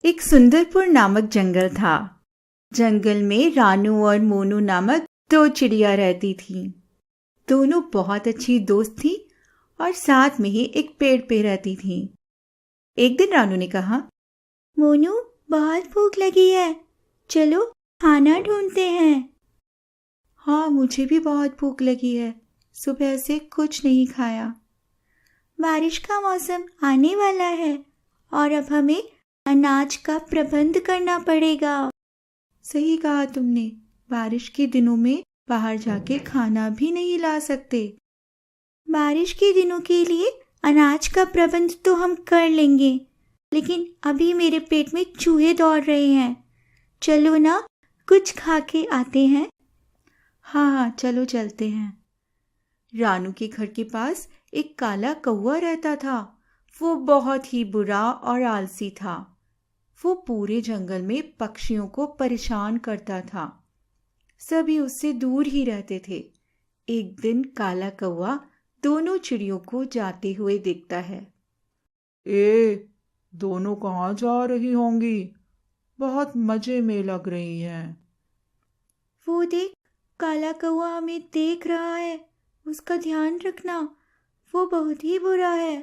एक सुंदरपुर नामक जंगल था। जंगल में रानू और मोनू नामक दो चिड़िया रहती थीं। दोनों बहुत अच्छी दोस्त थीं और साथ में ही एक पेड़ पे रहती थीं। एक दिन रानू ने कहा, मोनू, बहुत भूख लगी है, चलो खाना ढूंढते हैं। हाँ, मुझे भी बहुत भूख लगी है, सुबह से कुछ नहीं खाया। बारिश का मौसम आने वाला है और अब हमें अनाज का प्रबंध करना पड़ेगा। सही कहा तुमने, बारिश के दिनों में बाहर जाके खाना भी नहीं ला सकते। बारिश के दिनों के लिए अनाज का प्रबंध तो हम कर लेंगे, लेकिन अभी मेरे पेट में चूहे दौड़ रहे हैं। चलो ना, कुछ खा के आते हैं। हाँ, चलो चलते हैं। रानू के घर के पास एक काला कौवा रहता था। वो बहुत ही बुरा और आलसी था। वो पूरे जंगल में पक्षियों को परेशान करता था। सभी उससे दूर ही रहते थे। एक दिन काला कौवा दोनों चिड़ियों को जाते हुए देखता है। दोनों कहाँ जा रही होंगी? बहुत मजे में लग रही हैं। वो देख, काला कौवा हमें देख रहा है, उसका ध्यान रखना, वो बहुत ही बुरा है।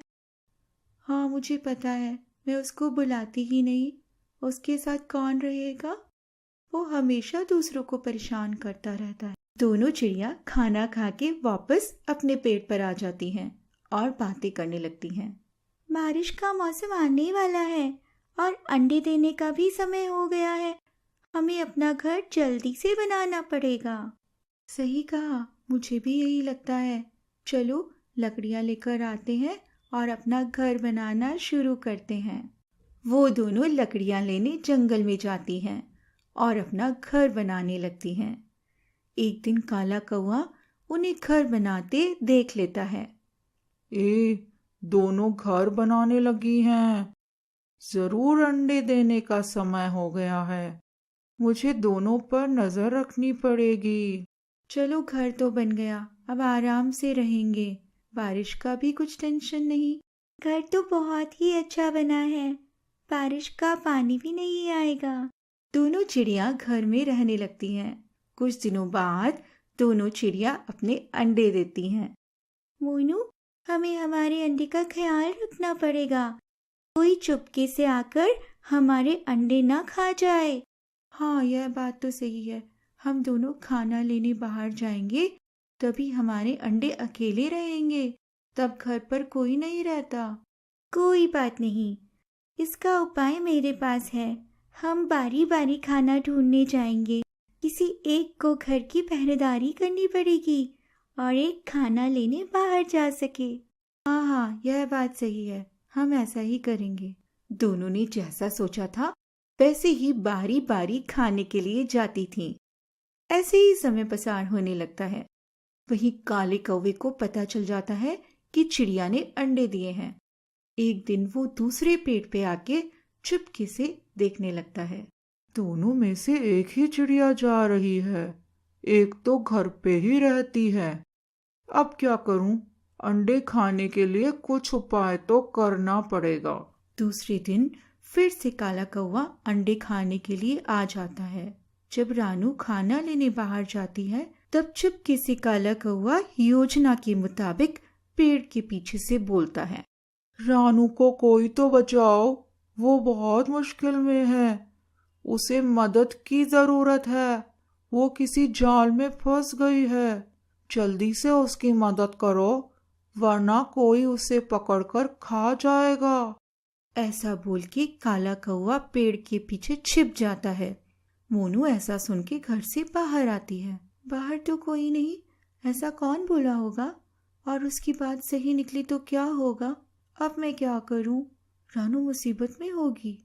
हाँ, मुझे पता है, मैं उसको बुलाती ही नहीं। उसके साथ कौन रहेगा? वो हमेशा दूसरों को परेशान करता रहता है। दोनों चिड़िया खाना खा के वापस अपने पेड़ पर आ जाती हैं और बातें करने लगती हैं। बारिश का मौसम आने वाला है और अंडे देने का भी समय हो गया है। हमें अपना घर जल्दी से बनाना पड़ेगा। सही कहा, मुझे भी यही लगता है। चलो लकड़ियाँ लेकर आते हैं और अपना घर बनाना शुरू करते हैं। वो दोनों लकड़ियाँ लेने जंगल में जाती हैं और अपना घर बनाने लगती हैं। एक दिन काला कौवा उन्हें घर बनाते देख लेता है। दोनों घर बनाने लगी हैं। जरूर अंडे देने का समय हो गया है। मुझे दोनों पर नजर रखनी पड़ेगी। चलो, घर तो बन गया, अब आराम से रहेंगे। बारिश का भी कुछ टेंशन नहीं। घर तो बहुत ही अच्छा बना है, बारिश का पानी भी नहीं आएगा। दोनों चिड़िया घर में रहने लगती हैं। कुछ दिनों बाद दोनों चिड़िया अपने अंडे देती हैं। मोनू, हमें हमारे अंडे का ख्याल रखना पड़ेगा। कोई चुपके से आकर हमारे अंडे ना खा जाए। हाँ, यह बात तो सही है। हम दोनों खाना लेने बाहर जाएंगे, तभी हमारे अंडे अकेले रहेंगे। तब घर पर कोई नहीं रहता। कोई बात नहीं, इसका उपाय मेरे पास है। हम बारी बारी खाना ढूंढने जाएंगे। किसी एक को घर की पहरेदारी करनी पड़ेगी और एक खाना लेने बाहर जा सके। हाँ, यह बात सही है, हम ऐसा ही करेंगे। दोनों ने जैसा सोचा था वैसे ही बारी बारी खाने के लिए जाती थीं। ऐसे ही समय पसार होने लगता है। वहीं काले कौवे को पता चल जाता है कि चिड़िया ने अंडे दिए हैं। एक दिन वो दूसरे पेड़ पे आके चुपके से देखने लगता है। दोनों में से एक ही चिड़िया जा रही है। एक तो घर पे ही रहती है। अब क्या करूं? अंडे खाने के लिए कुछ उपाय तो करना पड़ेगा। दूसरे दिन फिर से काला कौवा अंडे खाने के लिए आ जाता है। जब रानू खाना लेने बाहर जाती है, तब चुपके से काला कौवा योजना के मुताबिक पेड़ के पीछे से बोलता है, रानू को कोई तो बचाओ, वो बहुत मुश्किल में है। उसे मदद की जरूरत है। वो किसी जाल में फंस गई है। जल्दी से उसकी मदद करो, वरना कोई उसे पकड़कर खा जाएगा। ऐसा बोल के काला कौवा पेड़ के पीछे छिप जाता है। मोनू ऐसा सुन के घर से बाहर आती है। बाहर तो कोई नहीं, ऐसा कौन बोला होगा? और उसकी बात सही निकली तो क्या होगा? अब मैं क्या करूं? रानू मुसीबत में होगी।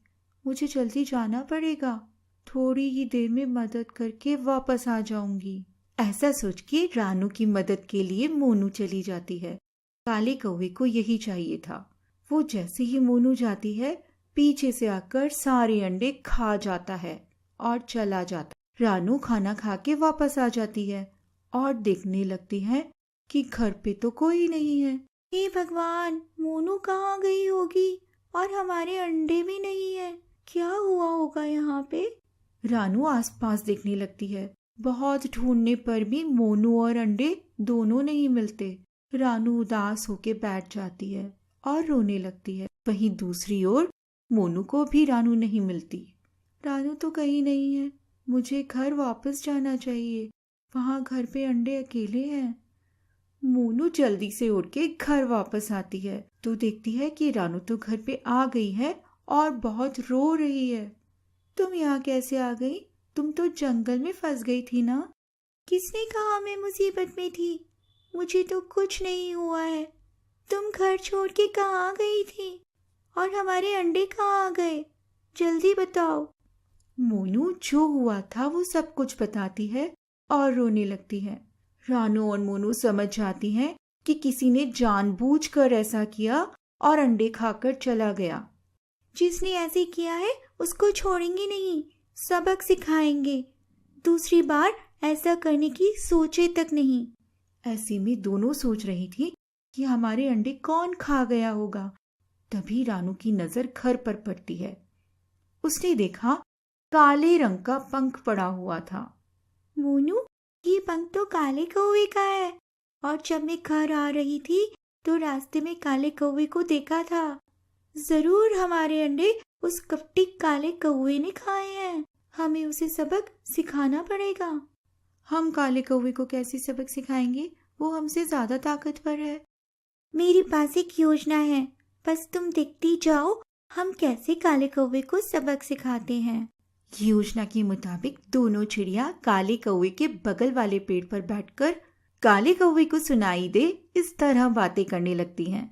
मुझे जल्दी जाना पड़ेगा। थोड़ी ही देर में मदद करके वापस आ जाऊंगी। ऐसा सोच के रानू की मदद के लिए मोनू चली जाती है। काले कौवे को यही चाहिए था। वो जैसे ही मोनू जाती है, पीछे से आकर सारे अंडे खा जाता है और चला जाता। रानू खाना खा के वापस आ जाती है और देखने लगती है कि घर पे तो कोई नहीं है। हे भगवान, मोनू कहाँ गई होगी और हमारे अंडे भी नहीं है। क्या हुआ होगा यहाँ पे? रानू आसपास देखने लगती है। बहुत ढूंढने पर भी मोनू और अंडे दोनों नहीं मिलते। रानू उदास होके बैठ जाती है और रोने लगती है। वहीं दूसरी ओर मोनू को भी रानू नहीं मिलती। रानू तो कहीं नहीं है, मुझे घर वापस जाना चाहिए, वहां घर पे अंडे अकेले हैं। मोनू जल्दी से उठ के घर वापस आती है तो देखती है कि रानू तो घर पे आ गई है और बहुत रो रही है। तुम यहाँ कैसे आ गई? तुम तो जंगल में फंस गई थी ना? किसने कहा मैं मुसीबत में थी? मुझे तो कुछ नहीं हुआ है। तुम घर छोड़ के कहाँ गई थी? और हमारे अंडे कहाँ आ गए? जल्दी बताओ। मोनू जो हुआ था वो सब कुछ बताती है और रोने लगती है। रानू और मोनू समझ जाती हैं कि किसी ने जानबूझकर ऐसा किया और अंडे खाकर चला गया। जिसने ऐसे किया है उसको छोड़ेंगे नहीं, सबक सिखाएंगे। दूसरी बार ऐसा करने की सोचे तक नहीं। ऐसे में दोनों सोच रही थी कि हमारे अंडे कौन खा गया होगा। तभी रानू की नजर घर पर पड़ती है। उसने देखा काले रंग का पंख पड़ा हुआ था। मोनू, ये पंख तो काले कौवे का है, और जब मैं घर आ रही थी तो रास्ते में काले कौवे को देखा था। जरूर हमारे अंडे उस कपटी काले कौवे ने खाए हैं। हमें उसे सबक सिखाना पड़ेगा। हम काले कौवे को कैसे सबक सिखाएंगे? वो हमसे ज्यादा ताकतवर है। मेरे पास एक योजना है, बस तुम देखती जाओ हम कैसे काले कौवे को सबक सिखाते हैं। योजना के मुताबिक दोनों चिड़िया काले कौवे के बगल वाले पेड़ पर बैठकर काले कौवे को सुनाई दे इस तरह बातें करने लगती हैं।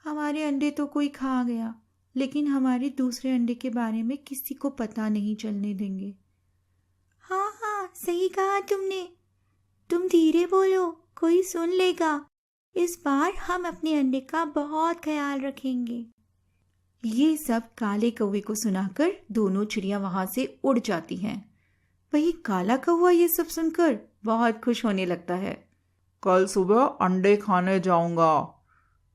हमारे अंडे तो कोई खा गया, लेकिन हमारे दूसरे अंडे के बारे में किसी को पता नहीं चलने देंगे। हाँ हाँ, सही कहा तुमने। तुम धीरे बोलो, कोई सुन लेगा। इस बार हम अपने अंडे का बहुत ख्याल रखेंगे। ये सब काले कौवे को सुनाकर दोनों चिड़िया वहां से उड़ जाती हैं। वही काला कौवा ये सब सुनकर बहुत खुश होने लगता है। कल सुबह अंडे खाने जाऊंगा।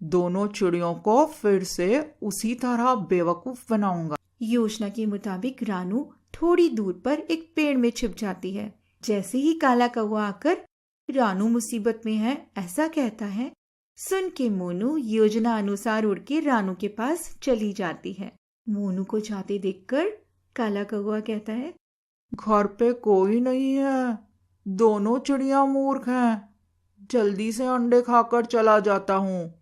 दोनों चिड़ियों को फिर से उसी तरह बेवकूफ बनाऊंगा। योजना के मुताबिक रानू थोड़ी दूर पर एक पेड़ में छिप जाती है। जैसे ही काला कौवा आकर रानू मुसीबत में है ऐसा कहता है, सुन के मोनू योजना अनुसार उड़ के रानू के पास चली जाती है। मोनू को जाते देखकर काला कौवा कहता है, घर पे कोई नहीं है, दोनों चिड़िया मूर्ख हैं। जल्दी से अंडे खाकर चला जाता हूँ,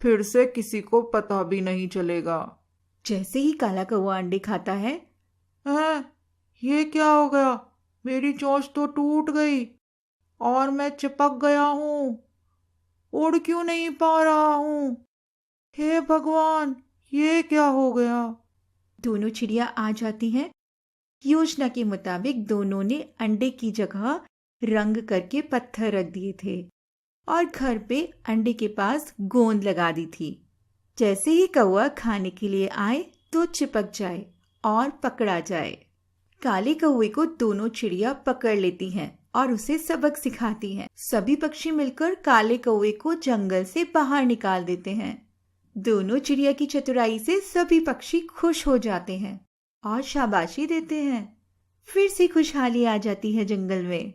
फिर से किसी को पता भी नहीं चलेगा। जैसे ही काला कौवा अंडे खाता है, ये क्या हो गया? मेरी चोंच तो टूट गई और मैं चिपक गया हूँ। उड़ क्यों नहीं पा रहा हूँ? हे भगवान, ये क्या हो गया? दोनों चिड़िया आ जाती हैं। योजना के मुताबिक दोनों ने अंडे की जगह रंग करके पत्थर रख दिए थे और घर पे अंडे के पास गोंद लगा दी थी। जैसे ही कौवा खाने के लिए आए तो चिपक जाए और पकड़ा जाए। काले कौवे को दोनों चिड़िया पकड़ लेती हैं और उसे सबक सिखाती हैं। सभी पक्षी मिलकर काले कौवे को जंगल से बाहर निकाल देते हैं। दोनों चिड़िया की चतुराई से सभी पक्षी खुश हो जाते हैं और शाबाशी देते हैं। फिर से खुशहाली आ जाती है जंगल में।